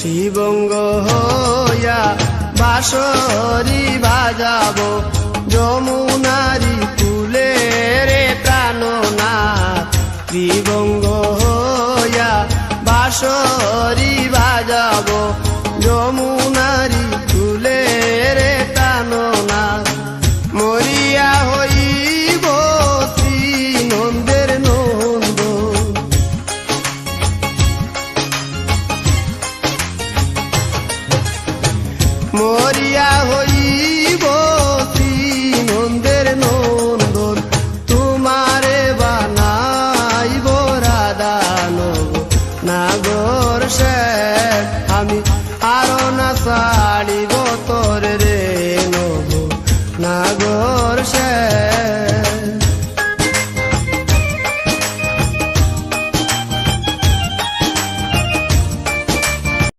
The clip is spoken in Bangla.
শ্রীবঙ্গ হইয়া বাঁশরি বাজাবো যমুনারি কুলে রে প্রাণনাথ। শ্রীবঙ্গ হইয়া বাঁশরি বাজাবো যমুনারি কুলে রে প্রাণনাথ। মরিয়া হইব শ্রী নন্দের নন্দন, মরিয়া হইব শ্রী নন্দের নন্দন। তোমারে বানাইব রাধা নগর সে, আমি আরো না ছাড়িব